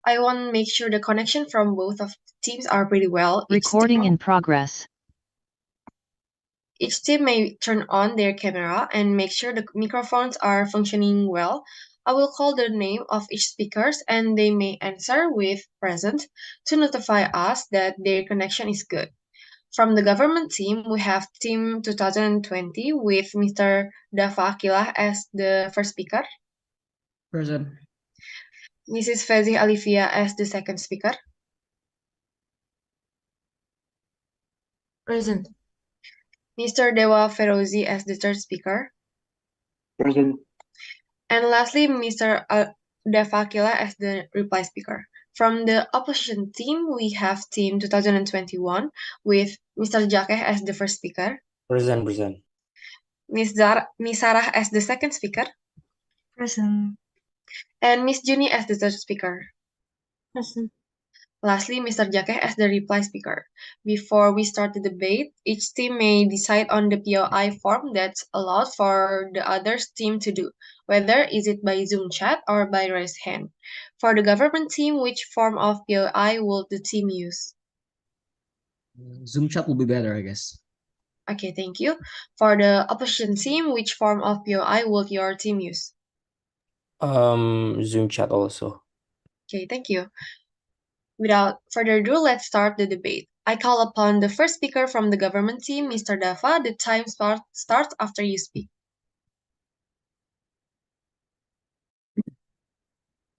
I want to make sure the connection from both of teams are pretty well. Recording in progress. Each team may turn on their camera and make sure the microphones are functioning well. I will call the name of each speakers and they may answer with present to notify us that their connection is good. From the government team, we have Team 2020 with Mr. Dava Akilah as the first speaker, Present. Mrs. Fezi Alivia as the second speaker, Present. Mr. Dewa Ferozi as the third speaker, Present. and lastly, Mr. Dava Akilah as the reply speaker. From the opposition team, we have Team 2021 with Mr. Jakeh as the first speaker, Present. Miss Sarah as the second speaker, Present. and Miss Juni as the third speaker. Present. Lastly, Mr. Jakeh as the reply speaker. Before we start the debate, each team may decide on the POI form that's allowed for the other team to do, whether is it by Zoom chat or by raised hand. For the government team, which form of POI will the team use? Zoom chat will be better, I guess. Okay, thank you. For the opposition team, which form of POI will your team use? Zoom chat also. Okay, thank you. Without further ado, let's start the debate. I call upon the first speaker from the government team, Mr. Dava. The time starts after you speak.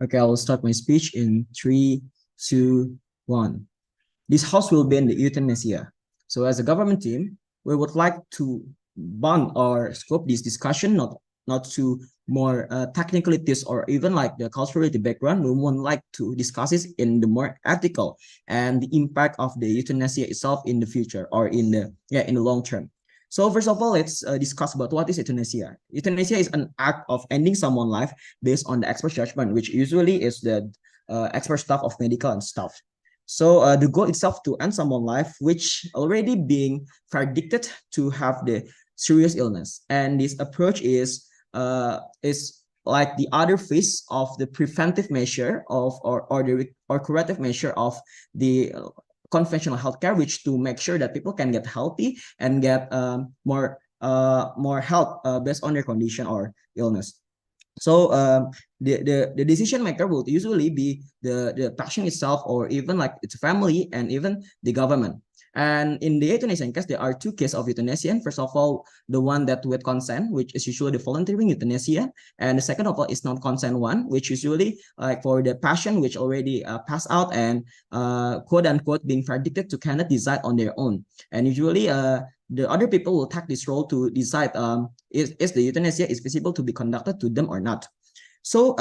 Okay, I will start my speech in 3, 2, 1. This house will ban the euthanasia. So as a government team, we would like to bond or scope this discussion not to more technicalities or even like the culturality background. We would like to discuss it in the more ethical and the impact of the euthanasia itself in the future or in the long term. So first of all, let's discuss about what is euthanasia. Euthanasia is an act of ending someone's life based on the expert judgment, which usually is the expert staff of medical and stuff. So the goal itself to end someone's life, which already being predicted to have the serious illness. And this approach is like the other phase of the preventive measure of or curative measure of the conventional healthcare, which to make sure that people can get healthy and get more help based on their condition or illness. So the decision maker will usually be the patient itself or even like its family and even the government. And in the euthanasia case, there are two cases of euthanasia. First of all, the one that with consent, which is usually the voluntary euthanasia. And the second of all is non-consent one, which usually like for the patient which already passed out and quote unquote being predicted to cannot decide on their own. And usually the other people will take this role to decide is the euthanasia is feasible to be conducted to them or not. So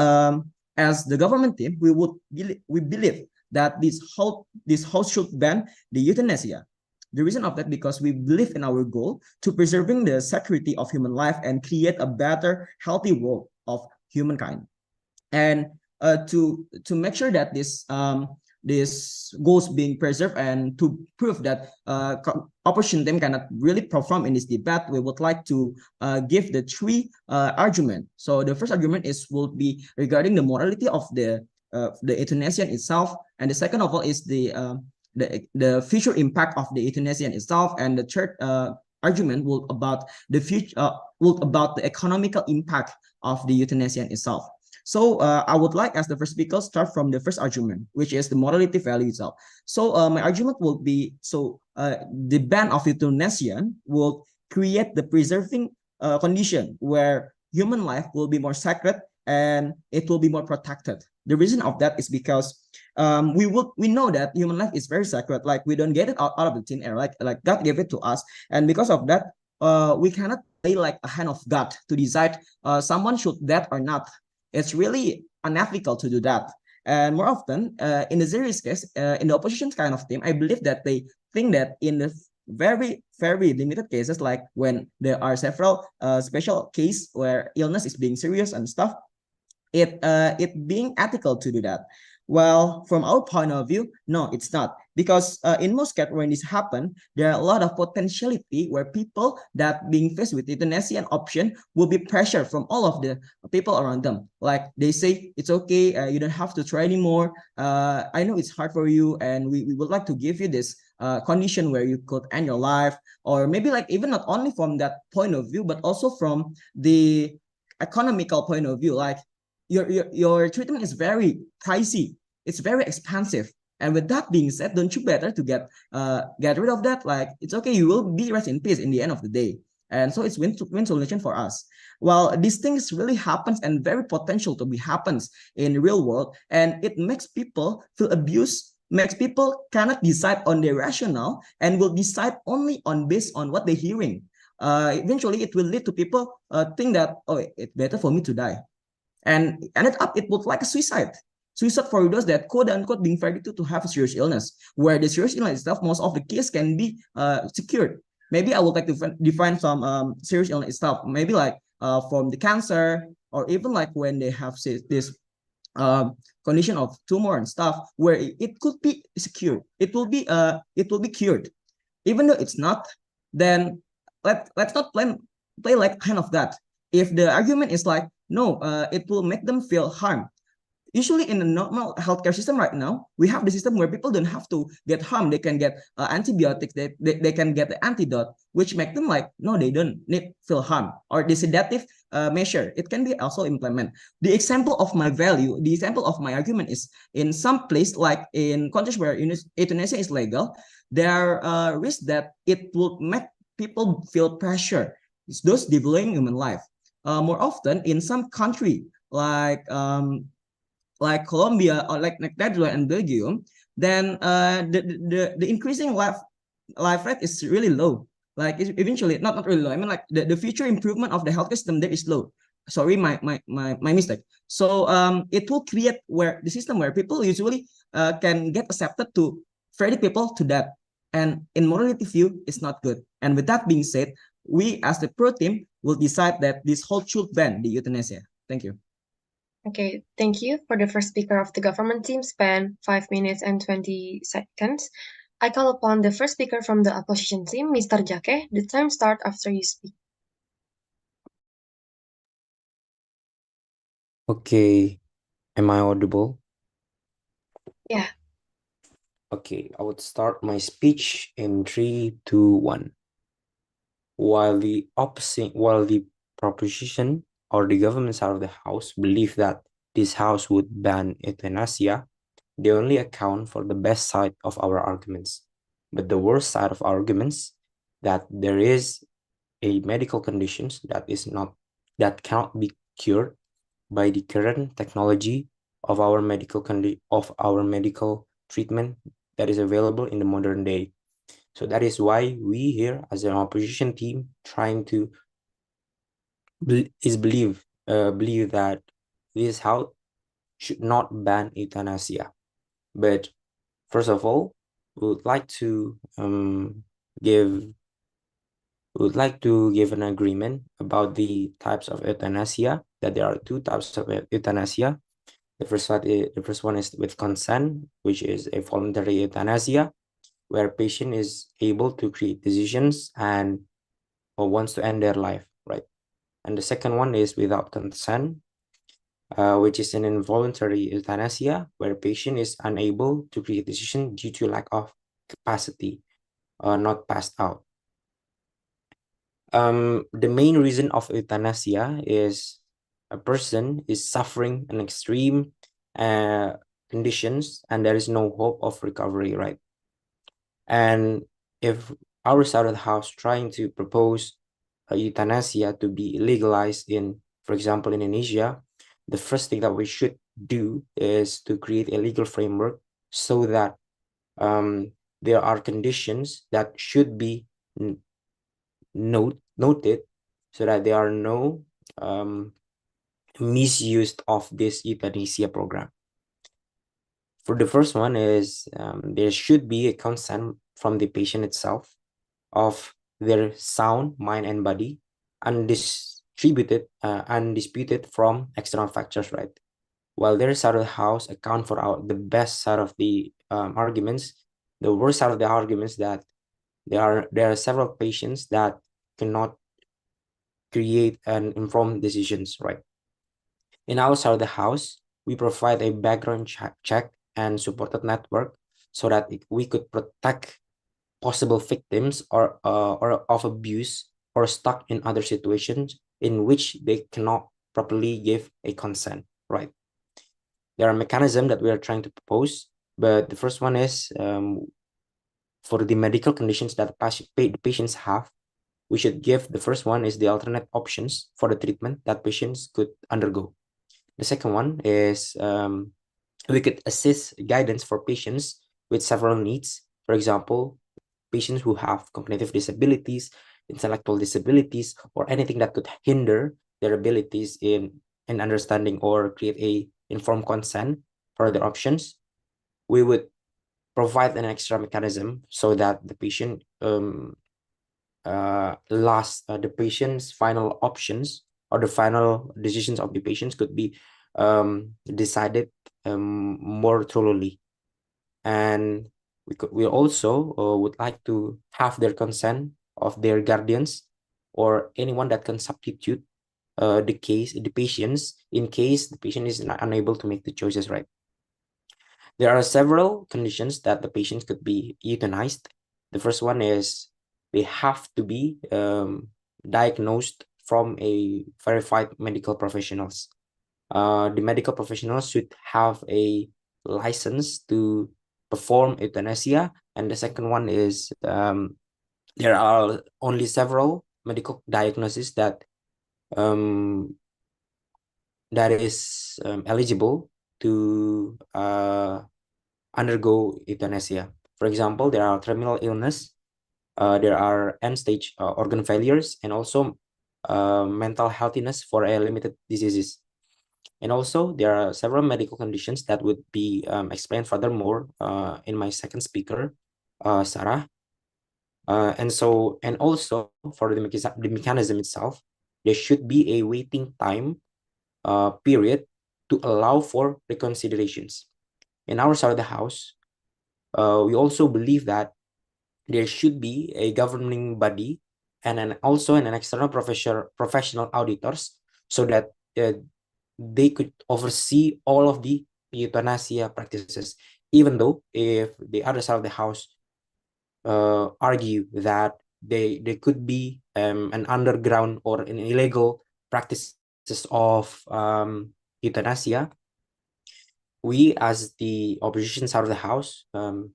as the government team, we believe that this house should ban the euthanasia. The reason of that because we believe in our goal to preserving the security of human life and create a better, healthy world of humankind. And to make sure that this goals being preserved and to prove that opposition team cannot really perform in this debate, we would like to give the three arguments. So the first argument will be regarding the morality of the euthanasia itself, and the second of all is the future impact of the euthanasia itself, and the third argument will about the future about the economical impact of the euthanasia itself. So I would like as the first speaker start from the first argument, which is the morality value itself. So my argument will be the ban of euthanasia will create the preserving condition where human life will be more sacred and it will be more protected. The reason of that is because we know that human life is very sacred. Like we don't get it out of the thin air. Like God gave it to us, and because of that, we cannot play like a hand of God to decide someone should dead or not. It's really unethical to do that. And more often, in the serious case, in the opposition kind of team, I believe that they think that in the very, very limited cases, like when there are several special cases where illness is being serious and stuff, it being ethical to do that. Well, from our point of view, no, it's not. Because in most cases, when this happen, there are a lot of potentiality where people that being faced with euthanasia option will be pressure from all of the people around them. Like they say, it's okay, you don't have to try anymore. I know it's hard for you, and we would like to give you this condition where you could end your life, or maybe like even not only from that point of view, but also from the economical point of view, like your treatment is very pricey, it's very expensive. And with that being said, don't you better to get rid of that? Like it's okay, you will be rest in peace in the end of the day. And so it's win solution for us. Well, these things really happens and very potential to be happens in the real world, and it makes people feel abused, makes people cannot decide on their rationale and will decide only on based on what they're hearing. Eventually it will lead to people think that, oh, it's better for me to die, and ended up it was like a suicide for those that quote unquote being predicted to have a serious illness, where the serious illness itself, most of the case can be secured. Maybe I would like to define some serious illness itself, maybe like from the cancer, or even like when they have this condition of tumor and stuff, where it could be secured, it will be cured. Even though it's not, then let's not play like kind of that. If the argument is like, no, it will make them feel harm. Usually in the normal healthcare system right now, we have the system where people don't have to get harmed. They can get antibiotics, they can get the antidote, which make them like, no, they don't need feel harm. Or the sedative measure, it can be also implemented. The example of my value, the example of my argument is in some place, like in countries where euthanasia is legal, there are risks that it will make people feel pressure. It's those devaluing human life. More often in some country like Colombia or like Netherlands and Belgium, then the increasing life rate is really low. Like eventually, not really low. I mean, like the future improvement of the healthcare system there is low. Sorry, my mistake. So it will create where the system where people usually can get accepted to ferry people to that, and in morality view, it's not good. And with that being said, we as the pro team will decide that this whole should ban the euthanasia. Thank you. Okay, thank you. For the first speaker of the government team, span 5 minutes and 20 seconds. I call upon the first speaker from the opposition team, Mr. Jake. The time starts after you speak. Okay, am I audible? Yeah. Okay, I would start my speech in 3, 2, 1. While the proposition or the government side of the house believe that this house would ban euthanasia, they only account for the best side of our arguments. But the worst side of arguments, that there is a medical conditions that cannot be cured by the current technology of our medical treatment that is available in the modern day. So that is why we here as an opposition team trying to believe that this house should not ban euthanasia. But first of all, we would like to give an agreement about the types of euthanasia, that there are 2 types of euthanasia. The first one is with consent, which is a voluntary euthanasia, where patient is able to create decisions and or wants to end their life, right? And the second one is without consent, which is an involuntary euthanasia, where patient is unable to create decision due to lack of capacity, not passed out. The main reason of euthanasia is a person is suffering an extreme conditions and there is no hope of recovery, right? And if our side of the house trying to propose euthanasia to be legalized in, for example, Indonesia, the first thing that we should do is to create a legal framework so that there are conditions that should be noted so that there are no misuse of this euthanasia program. For the first one is there should be a consent from the patient itself of their sound mind and body, undisputed from external factors, right? while their side of the house account for the best side of the arguments, the worst side of the arguments that there are several patients that cannot create and informed decisions, right? In our side of the house, we provide a background check and supported network so that we could protect possible victims or of abuse or stuck in other situations in which they cannot properly give a consent, right? There are mechanisms that we are trying to propose, but the first one is for the medical conditions that the patients have, we should give the first one is the alternate options for the treatment that patients could undergo. The second one is we could assist guidance for patients with several needs. For example, patients who have cognitive disabilities, intellectual disabilities, or anything that could hinder their abilities in understanding or create a informed consent for their options. We would provide an extra mechanism so that the patient the patient's final options or the final decisions of the patients could be decided more thoroughly. And we also would like to have their consent of their guardians or anyone that can substitute the patients in case the patient is unable to make the choices, right? There are several conditions that the patients could be euthanized. The first one is they have to be diagnosed from a verified medical professionals. The medical professionals should have a license to perform euthanasia. And the second one is there are only several medical diagnoses that is eligible to undergo euthanasia. For example, there are terminal illness, there are end-stage organ failures, and also mental healthiness for a limited diseases. And also, there are several medical conditions that would be explained furthermore in my second speaker, Sarah. And also for the mechanism itself, there should be a waiting time period to allow for reconsiderations. In our side of the house, we also believe that there should be a governing body and also an external professional auditors so that they could oversee all of the euthanasia practices, even though if the other side of the house argue that they could be an underground or an illegal practices of euthanasia, we as the opposition side of the house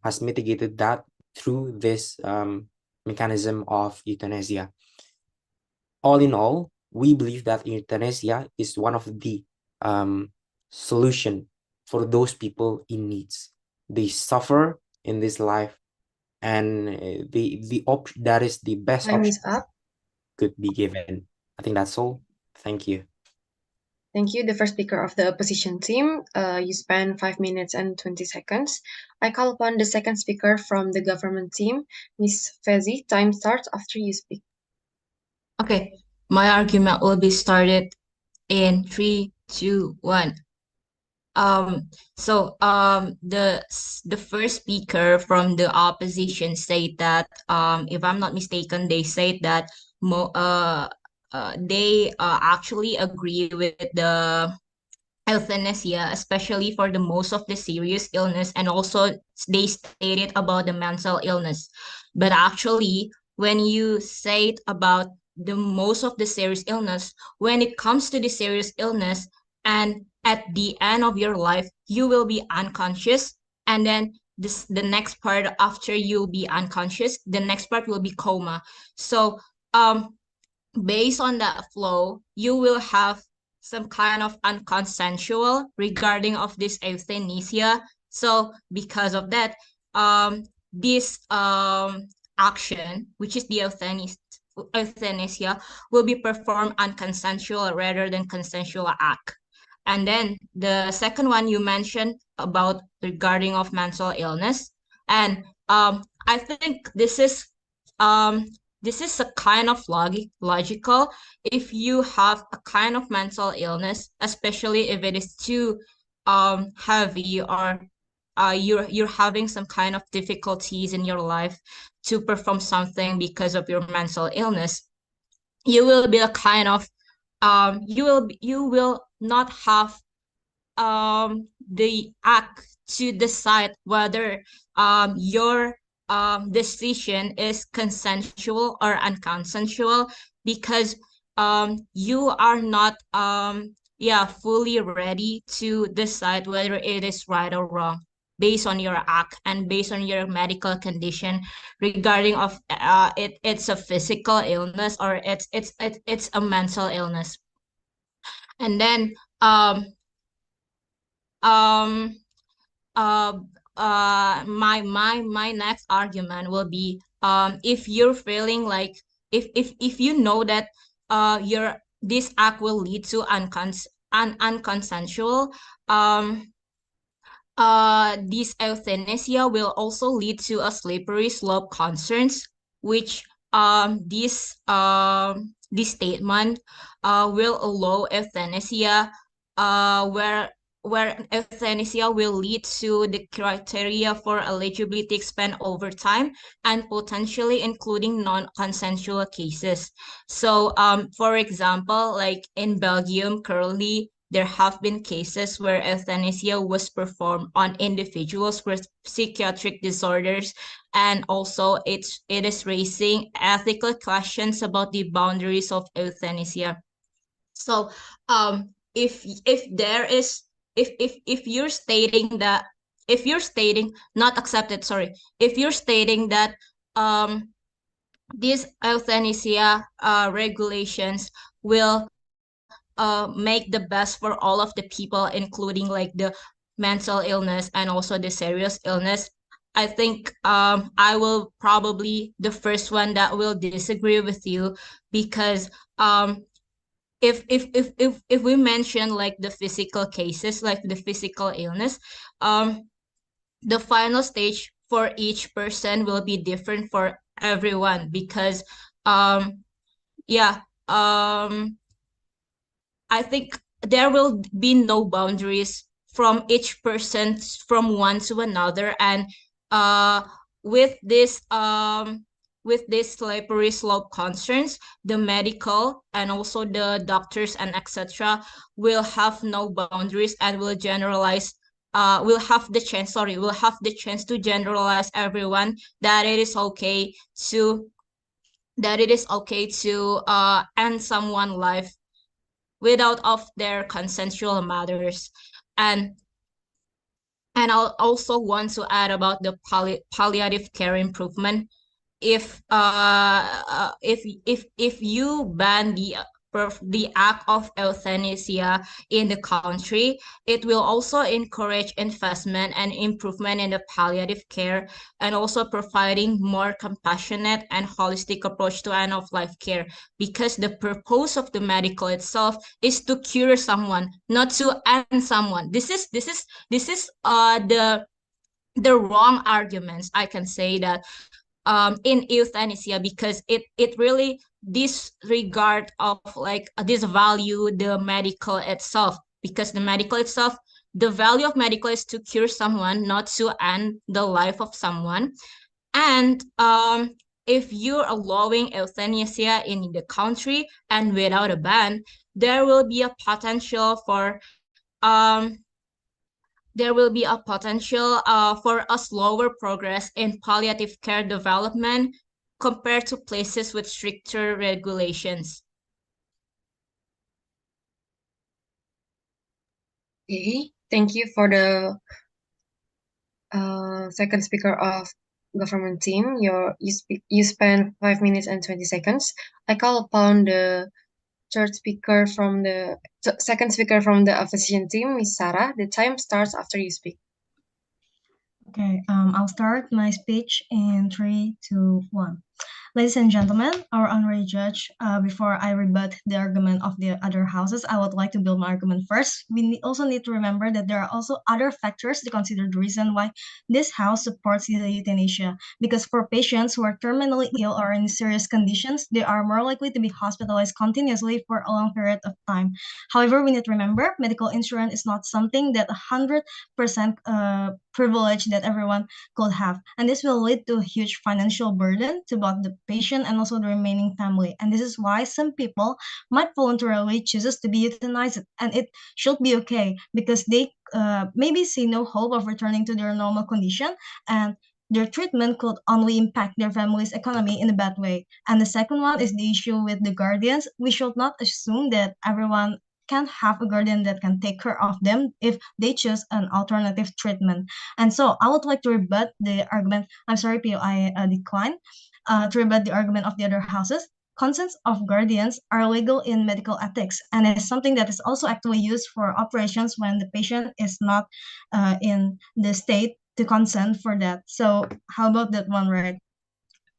has mitigated that through this mechanism of euthanasia. All in all, we believe that euthanasia is one of the solution for those people in needs. They suffer in this life, and that is the best Time option is up. could be given. I think that's all. Thank you. Thank you, the first speaker of the opposition team. You spent 5 minutes and 20 seconds. I call upon the second speaker from the government team, Ms. Fezi. Time starts after you speak. Okay, my argument will be started in 3, 2, 1. The first speaker from the opposition said that if I'm not mistaken, they said that they actually agree with the euthanasia, especially for the most of the serious illness, and also they stated about the mental illness. But actually, when you say about the most of the serious illness, when it comes to the serious illness, and at the end of your life, you will be unconscious, and then the next part after you'll be unconscious, the next part will be coma. So based on that flow, you will have some kind of unconsensual regarding of this euthanasia. So because of that, this action, which is the euthanasia, will be performed unconsensual rather than consensual act. And then the second one you mentioned about regarding of mental illness, and I think this is a kind of logical if you have a kind of mental illness, especially if it is too heavy, or you're having some kind of difficulties in your life to perform something because of your mental illness, you will be a kind of you will not have the act to decide whether your decision is consensual or unconsensual, because you are not fully ready to decide whether it is right or wrong based on your act and based on your medical condition, regarding of it's a physical illness or it's a mental illness. And then um uh my next argument will be, if you're feeling like, if you know that your this act will lead to unconsensual, this euthanasia will also lead to a slippery slope concerns, which this statement will allow euthanasia, where euthanasia will lead to the criteria for eligibility expand over time and potentially including non-consensual cases. So for example, like in Belgium currently, there have been cases where euthanasia was performed on individuals with psychiatric disorders, and also it is raising ethical questions about the boundaries of euthanasia. So if there is, if you're stating that, if you're stating not accepted, sorry, if you're stating that these euthanasia regulations will make the best for all of the people, including like the mental illness and also the serious illness, I think I will probably the first one that will disagree with you, because if we mention like the physical cases, like the physical illness, the final stage for each person will be different for everyone, because um yeah um I think there will be no boundaries from each person from one to another, and uh, with this slippery slope concerns, the medical and also the doctors and etc. will have no boundaries and will generalize. Will have the chance. Sorry, will have the chance to generalize everyone that it is okay to end someone's life without of their consensual matters. and I'll also want to add about the palliative care improvement. If you ban the act of euthanasia in the country, it will also encourage investment and improvement in the palliative care, and also providing more compassionate and holistic approach to end of life care, because the purpose of the medical itself is to cure someone, not to end someone. This is the wrong arguments, I can say that, in euthanasia, because it really disregard of like this value the medical itself, because the medical itself, the value of medical is to cure someone, not to end the life of someone. And if you're allowing euthanasia in the country and without a ban, there will be a potential for for a slower progress in palliative care development compared to places with stricter regulations. Okay, thank you for the second speaker of government team. You spent 5 minutes and 20 seconds. I call upon the second speaker from the opposition team, Miss Sarah. The time starts after you speak. Okay, I'll start my speech in 3, 2, 1. Ladies and gentlemen, our honorary judge, before I rebut the argument of the other houses, I would like to build my argument first. We also need to remember that there are also other factors to consider the reason why this house supports the euthanasia. Because for patients who are terminally ill or in serious conditions, they are more likely to be hospitalized continuously for a long period of time. However, we need to remember medical insurance is not something that 100% privilege that everyone could have. And this will lead to a huge financial burden to both the patient and also the remaining family. And this is why some people might voluntarily chooses to be euthanized. And it should be okay because they maybe see no hope of returning to their normal condition, and their treatment could only impact their family's economy in a bad way. And the second one is the issue with the guardians. We should not assume that everyone can have a guardian that can take care of them if they choose an alternative treatment. And so I would like to rebut the argument. I'm sorry, Pio, I decline to rebut the argument of the other houses. Consents of guardians are legal in medical ethics, and is something that is also actually used for operations when the patient is not in the state to consent for that. So how about that one, right?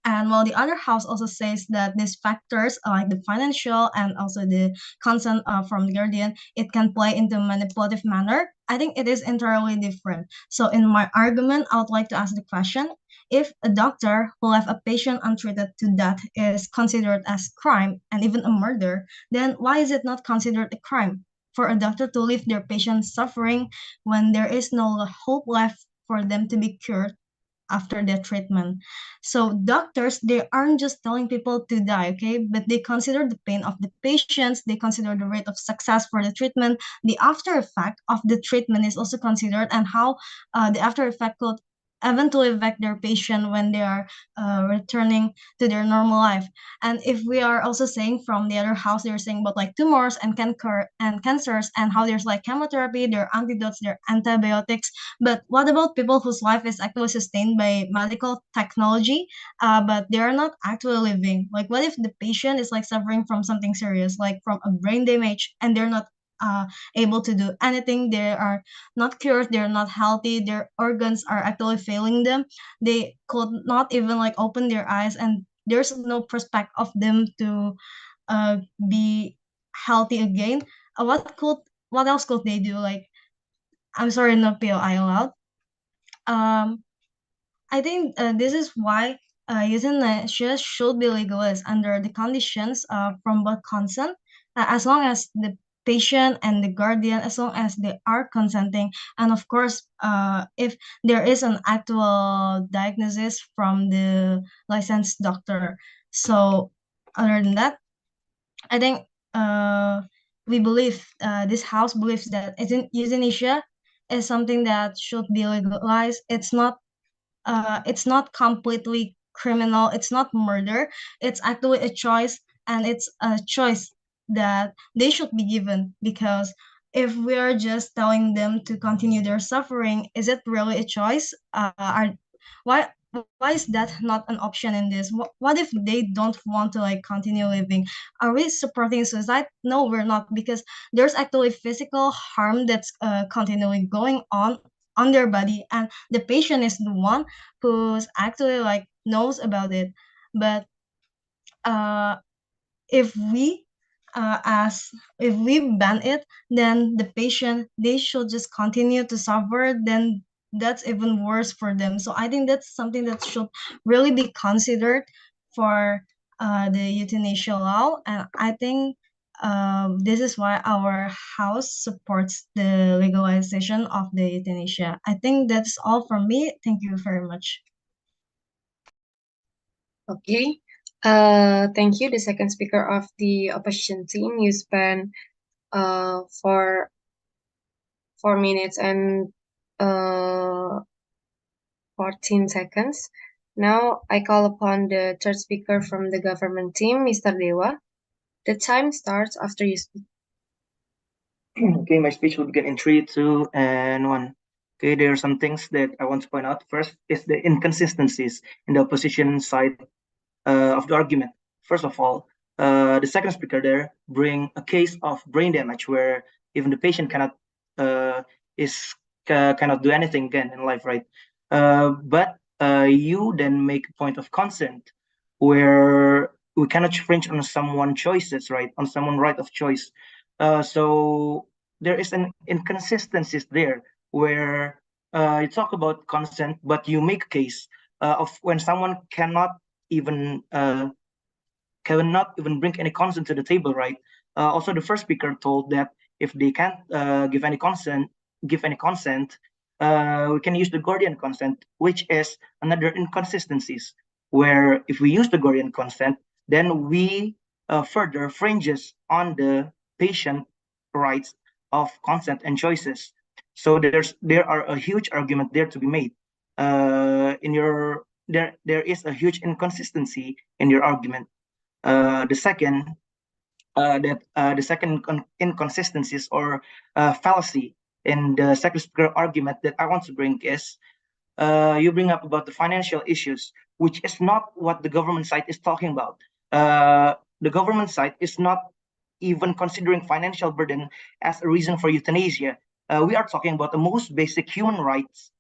And while the other house also says that these factors, like the financial and also the consent from the guardian, it can play into a manipulative manner, I think it is entirely different. So in my argument, I would like to ask the question, if a doctor who left a patient untreated to death is considered as crime and even a murder, then why is it not considered a crime for a doctor to leave their patient suffering when there is no hope left for them to be cured after their treatment? So doctors, they aren't just telling people to die, okay, but they consider the pain of the patients, they consider the rate of success for the treatment, the after effect of the treatment is also considered, and how the after effect could eventually affect their patient when they are returning to their normal life. And if we are also saying from the other house, they're saying about like tumors and cancer and cancers, and how there's like chemotherapy, there are antidotes, there are antibiotics. But what about people whose life is actually sustained by medical technology, but they are not actually living? Like, what if the patient is like suffering from something serious, like from a brain damage, and they're not able to do anything? They are not cured, they're not healthy, their organs are actually failing them. They could not even like open their eyes, and there's no prospect of them to be healthy again. What else could they do? Like, I'm sorry, no POI allowed. I think this is why euthanasia should be legalized under the conditions from both consent, as long as the patient and the guardian, as long as they are consenting, and of course, if there is an actual diagnosis from the licensed doctor. So, other than that, I think we believe this house believes that euthanasia is something that should be legalized. It's not completely criminal, it's not murder, it's actually a choice, and it's a choice that they should be given. Because if we are just telling them to continue their suffering, is it really a choice? Why why is that not an option in this? What if they don't want to like continue living? Are we supporting suicide? No, we're not, because there's actually physical harm that's continually going on their body, and the patient is the one who's actually like knows about it. But uh if we if we ban it, then the patient, they should just continue to suffer, then that's even worse for them. So I think that's something that should really be considered for the euthanasia law. And I think this is why our house supports the legalization of the euthanasia. I think that's all from me. Thank you very much. Okay. Thank you. The second speaker of the opposition team, you spent for 4 minutes and 14 seconds. Now I call upon the third speaker from the government team, Mr. Dewa. The time starts after you speak. Okay, my speech will begin in 3, 2, and 1. Okay, there are some things that I want to point out. First is the inconsistencies in the opposition side of the argument. First of all, the second speaker there bring a case of brain damage where even the patient cannot do anything again in life, right? But you then make a point of consent where we cannot infringe on someone's choices, right? On someone's right of choice. So there is an inconsistencies there where you talk about consent, but you make a case of when someone cannot even bring any consent to the table, right? Also, the first speaker told that if they can't give any consent, we can use the guardian consent, which is another inconsistencies. Where if we use the guardian consent, then we further fringes on the patient rights of consent and choices. So there are a huge argument there to be made. There is a huge inconsistency in your argument. The second inconsistencies or fallacy in the second speaker argument that I want to bring is you bring up about the financial issues, which is not what the government side is talking about. The government side is not even considering financial burden as a reason for euthanasia. We are talking about the most basic human rights,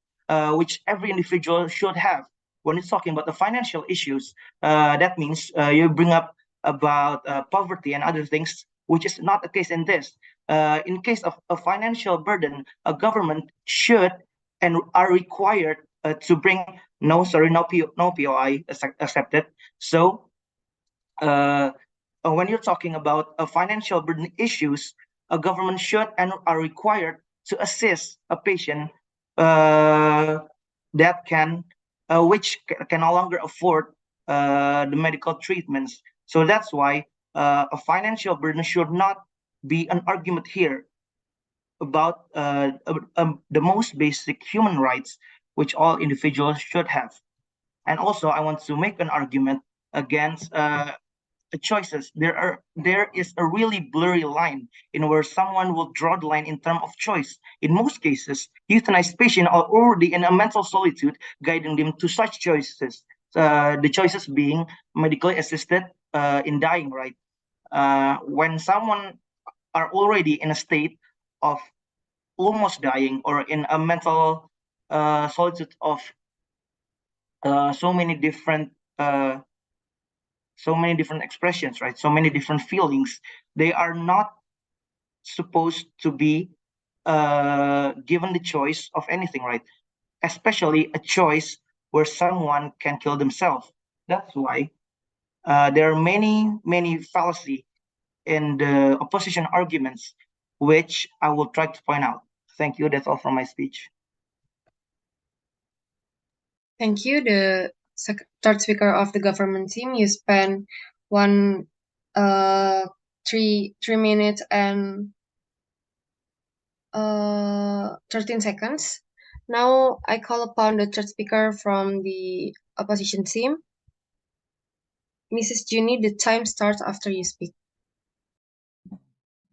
which every individual should have. When it's talking about the financial issues, that means you bring up about poverty and other things, which is not the case in this. In case of a financial burden, a government should and are required to bring no POI accepted. So when you're talking about financial burden issues, a government should and are required to assist a patient that can which can no longer afford the medical treatments. So that's why a financial burden should not be an argument here about the most basic human rights which all individuals should have. And also, I want to make an argument against the choices. There is a really blurry line in where someone will draw the line in terms of choice. In most cases, euthanized patients are already in a mental solitude, guiding them to such choices. The choices being medically assisted in dying, right? When someone are already in a state of almost dying or in a mental solitude of so many different expressions, right? So many different feelings. They are not supposed to be given the choice of anything, right? Especially a choice where someone can kill themselves. That's why there are many fallacy in the opposition arguments, which I will try to point out. Thank you. That's all from my speech. Thank you. The third speaker of the government team, you spent 3 minutes and 13 seconds. Now I call upon the third speaker from the opposition team. Mrs. Juni, the time starts after you speak.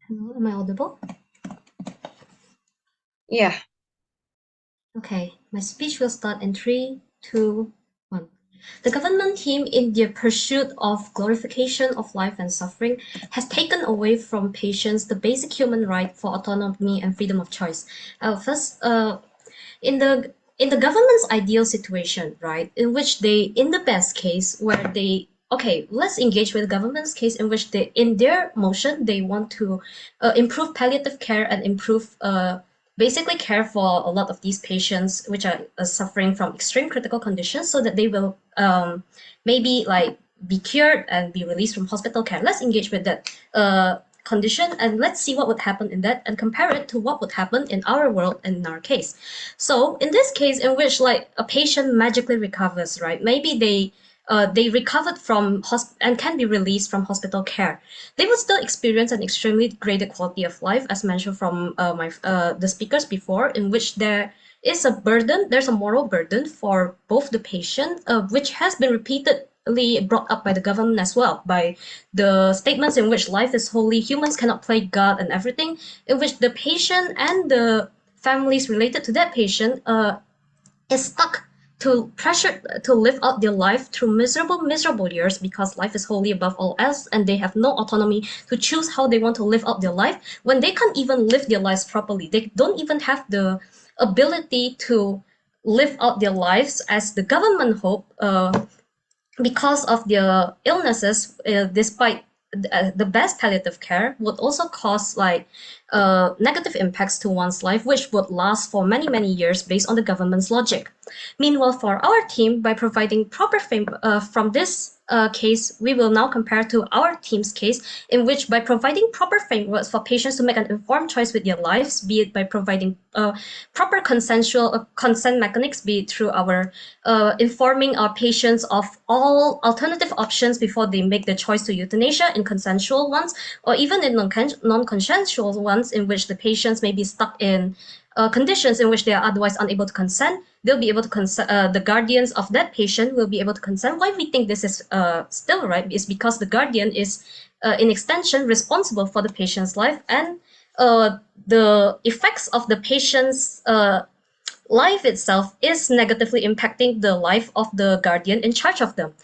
Hello, am I audible? Yeah. Okay, my speech will start in 3, 2, 1. The government team, in their pursuit of glorification of life and suffering, has taken away from patients the basic human right for autonomy and freedom of choice. First, in the government's ideal situation, right, in which they, in the best case, where they, okay, let's engage with the government's case in which they, in their motion, they want to improve palliative care and improve basically care for a lot of these patients which are suffering from extreme critical conditions so that they will maybe like be cured and be released from hospital care. Let's engage with that condition and let's see what would happen in that and compare it to what would happen in our world and in our case. So in this case in which like a patient magically recovers, right? Maybe they recovered from and can be released from hospital care. They would still experience an extremely degraded quality of life, as mentioned from the speakers before, in which there is a burden, there's a moral burden for both the patient, which has been repeatedly brought up by the government as well, by the statements in which life is holy, humans cannot play God and everything, in which the patient and the families related to that patient is stuck to pressure to live out their life through miserable years because life is wholly above all else and they have no autonomy to choose how they want to live out their life when they can't even live their lives properly. They don't even have the ability to live out their lives as the government hope because of their illnesses, despite the best palliative care, would also cause like negative impacts to one's life, which would last for many, many years based on the government's logic. Meanwhile, for our team, by providing proper from this case, we will now compare to our team's case, in which by providing proper frameworks for patients to make an informed choice with their lives, be it by providing proper consent mechanics, be it through our informing our patients of all alternative options before they make the choice to euthanasia in consensual ones, or even in non-consensual ones in which the patients may be stuck in conditions in which they are otherwise unable to consent. They'll be able to consent. The guardians of that patient will be able to consent. Why we think this is still right is because the guardian is, in extension, responsible for the patient's life, and the effects of the patient's life itself is negatively impacting the life of the guardian in charge of them.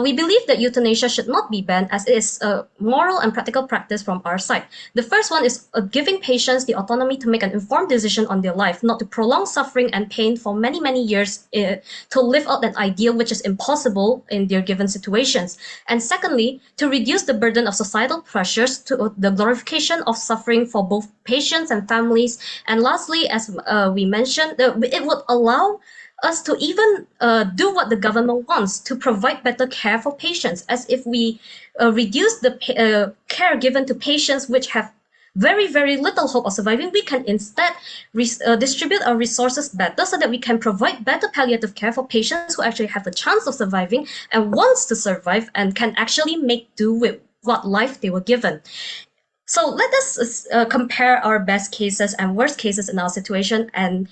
We believe that euthanasia should not be banned, as it is a moral and practical practice from our side. The first one is giving patients the autonomy to make an informed decision on their life, not to prolong suffering and pain for many, many years to live out that ideal which is impossible in their given situations. And secondly, to reduce the burden of societal pressures to the glorification of suffering for both patients and families. And lastly, as we mentioned, it would allow us to even do what the government wants, to provide better care for patients, as if we reduce the care given to patients which have very, very little hope of surviving, we can instead distribute our resources better so that we can provide better palliative care for patients who actually have the chance of surviving and wants to survive and can actually make do with what life they were given. So let us compare our best cases and worst cases in our situation, and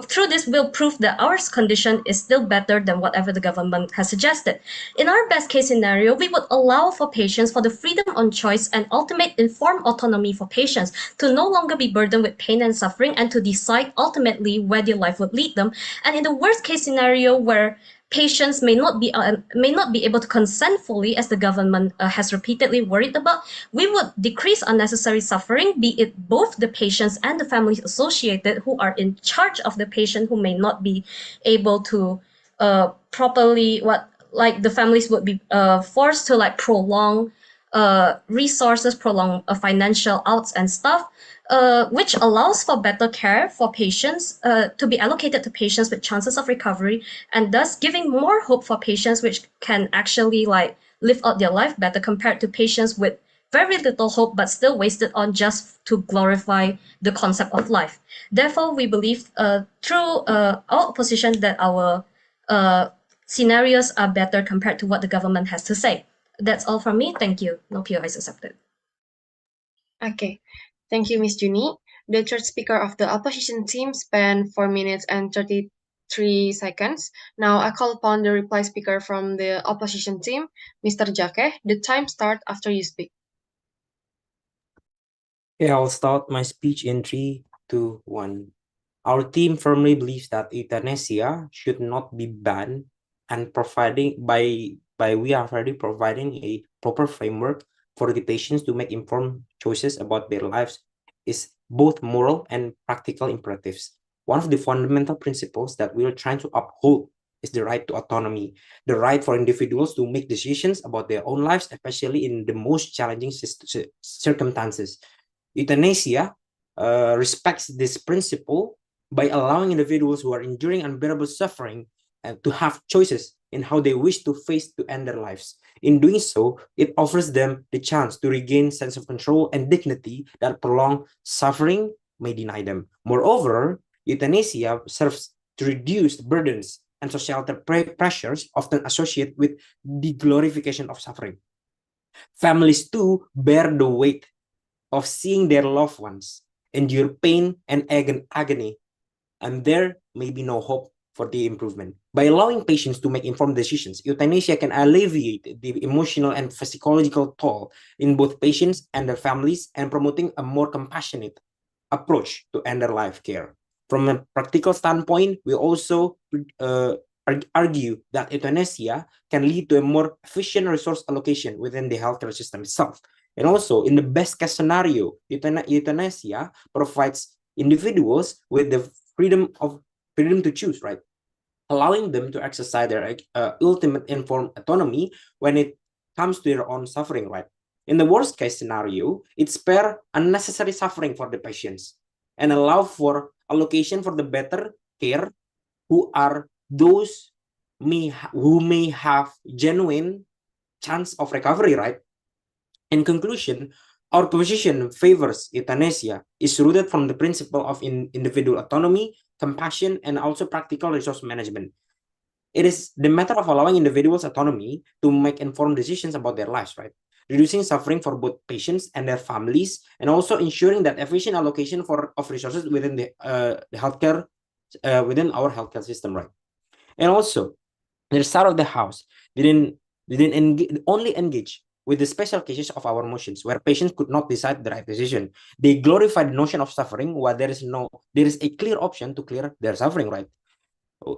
through this we'll prove that our condition is still better than whatever the government has suggested. In our best case scenario, we would allow for patients for the freedom on choice and ultimate informed autonomy for patients to no longer be burdened with pain and suffering and to decide ultimately where their life would lead them. And in the worst case scenario, where patients may not be able to consent fully, as the government has repeatedly worried about, we would decrease unnecessary suffering, be it both the patients and the families associated who are in charge of the patient, who may not be able to properly the families would be forced to like prolong resources, prolong financial outs and stuff, which allows for better care for patients to be allocated to patients with chances of recovery, and thus giving more hope for patients which can actually like live out their life better, compared to patients with very little hope but still wasted on just to glorify the concept of life. Therefore, we believe through our opposition that our scenarios are better compared to what the government has to say. That's all from me. Thank you. No PO is accepted. Okay, thank you, Miss Juni. The third speaker of the opposition team spent 4 minutes and 33 seconds. Now I call upon the reply speaker from the opposition team, Mr. Jake. The time starts after you speak. Okay, I'll start my speech in 3, 2, 1. Our team firmly believes that euthanasia should not be banned, and we are already providing a proper framework for the patients to make informed choices about their lives is both moral and practical imperatives. One of the fundamental principles that we are trying to uphold is the right to autonomy, the right for individuals to make decisions about their own lives, especially in the most challenging circumstances. Euthanasia respects this principle by allowing individuals who are enduring unbearable suffering to have choices in how they wish to face to end their lives. In doing so, it offers them the chance to regain sense of control and dignity that prolonged suffering may deny them. Moreover, euthanasia serves to reduce burdens and societal pressures often associated with the glorification of suffering. Families too bear the weight of seeing their loved ones endure pain and agony, and there may be no hope for the improvement. By allowing patients to make informed decisions, euthanasia can alleviate the emotional and physiological toll in both patients and their families, and promoting a more compassionate approach to end their life care. From a practical standpoint, we also argue that euthanasia can lead to a more efficient resource allocation within the healthcare system itself. And also, in the best case scenario, euthanasia provides individuals with the freedom to choose, right? allowing them to exercise their ultimate informed autonomy when it comes to their own suffering, right? In the worst case scenario, it spare unnecessary suffering for the patients and allow for allocation for the better care who are those who may have genuine chance of recovery, right? In conclusion, our position favors euthanasia is rooted from the principle of individual autonomy, compassion, and also practical resource management. It is the matter of allowing individuals autonomy to make informed decisions about their lives, right? Reducing suffering for both patients and their families, and also ensuring that efficient allocation of resources within the healthcare, within our healthcare system, right? And also, the start of the house didn't only engage with the special cases of our motions where patients could not decide the right decision. They glorify the notion of suffering while there is a clear option to clear their suffering, right?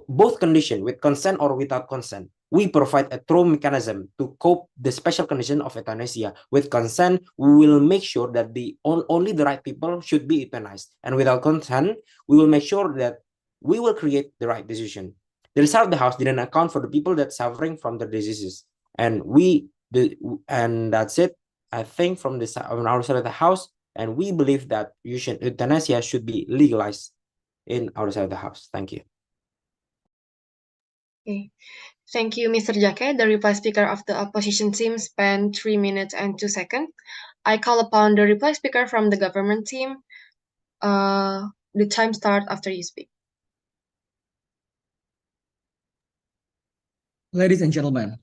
Both condition, with consent or without consent, we provide a thorough mechanism to cope the special condition of euthanasia. With consent, we will make sure that only the right people should be euthanized, and without consent, we will make sure that we will create the right decision. The result of the house didn't account for the people that suffering from the diseases, and that's it. I think from on our side of the house, and we believe that euthanasia should be legalized in our side of the house. Thank you. Okay. Thank you, Mr. Jake. The reply speaker of the opposition team spent 3 minutes and 2 seconds. I call upon the reply speaker from the government team. The time starts after you speak. Ladies and gentlemen,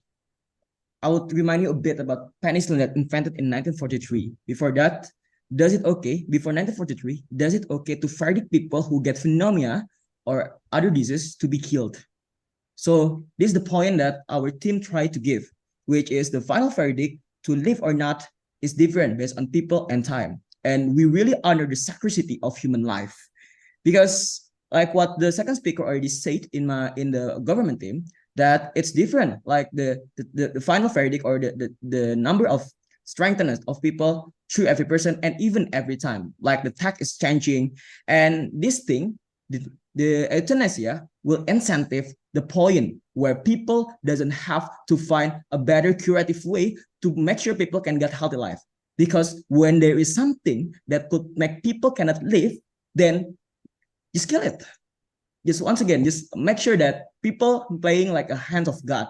I will remind you a bit about penicillin that invented in 1943. Before that, before 1943, does it okay to verdict people who get pneumonia or other diseases to be killed? So this is the point that our team tried to give, which is the final verdict to live or not is different based on people and time. And we really honor the sacredity of human life. Because like what the second speaker already said in the government team, that it's different, like the final verdict or the number of strengtheners of people through every person and even every time, like the tax is changing. And this thing, the euthanasia will incentive the point where people doesn't have to find a better curative way to make sure people can get healthy life. Because when there is something that could make people cannot live, then just kill it. Just once again, just make sure that people playing like a hand of God.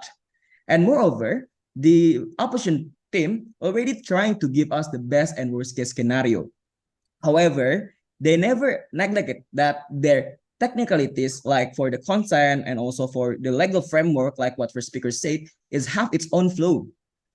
And moreover, the opposition team already trying to give us the best and worst case scenario. However, they never neglected that their technicalities, like for the consent and also for the legal framework, like what first speaker said, is have its own flow,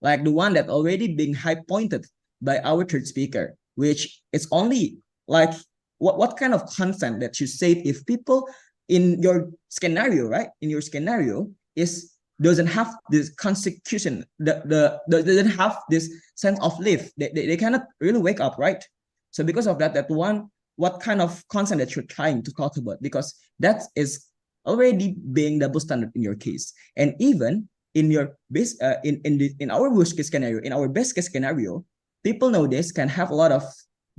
like the one that already being high pointed by our third speaker, which is only like what kind of consent that you say if people in your scenario, right? In your scenario is doesn't have this constitution, doesn't have this sense of life. They cannot really wake up, right? So because of that one, what kind of consent that you're trying to talk about, because that is already being double standard in your case. And even in your base, in our worst case scenario, in our best case scenario, people nowadays can have a lot of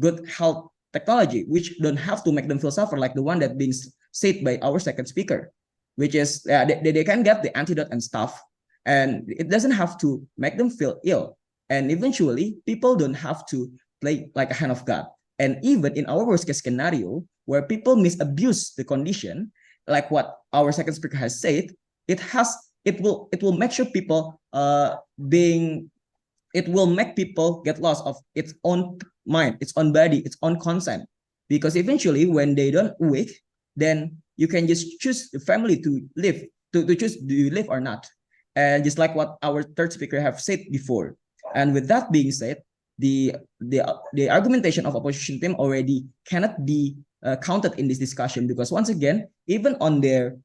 good health technology, which don't have to make them feel suffer, like the one that being said by our second speaker, which is they can get the antidote and stuff, and it doesn't have to make them feel ill. And eventually, people don't have to play like a hand of God. And even in our worst case scenario, where people misabuse the condition, like what our second speaker has said, it will make sure people it will make people get lost of its own mind, its own body, its own consent. Because eventually, when they don't wake, then you can just choose the family to live, to choose do you live or not. And just like what our third speaker have said before. And with that being said, the argumentation of opposition team already cannot be counted in this discussion, because once again, even on their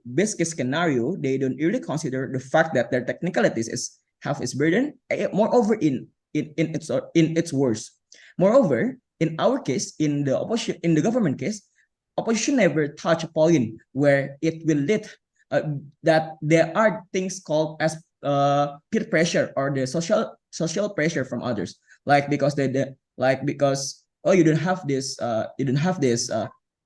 best case scenario, they don't really consider the fact that their technicalities have its burden. Moreover, in its worst. Moreover, in our case, in the government case, opposition never touch a point where it will lead that there are things called as peer pressure or the social pressure from others, like because because oh you don't have this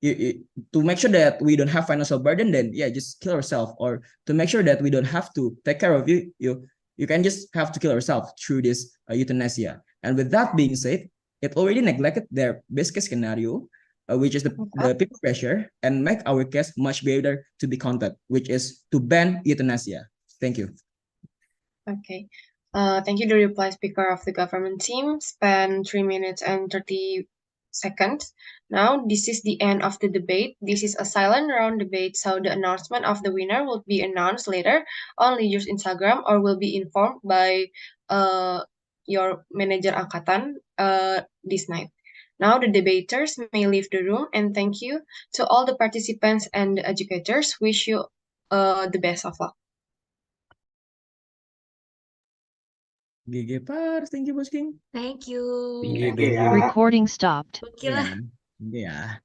to make sure that we don't have financial burden, then yeah, just kill yourself. Or to make sure that we don't have to take care of you, you can just have to kill yourself through this euthanasia. And with that being said, it already neglected their best case scenario, which is the people pressure, and make our case much better to be counted, which is to ban euthanasia. Thank you. Okay. Thank you, the reply speaker of the government team. Spend 3 minutes and 30 seconds. Now, this is the end of the debate. This is a silent round debate, so the announcement of the winner will be announced later on Lijur's Instagram or will be informed by your manager angkatan this night. Now, the debaters may leave the room, and thank you to all the participants and the educators. Wish you the best of luck. GG Pars, thank you Bos King. Thank you. Thank you. Thank you. Recording stopped. Oke lah. Yeah.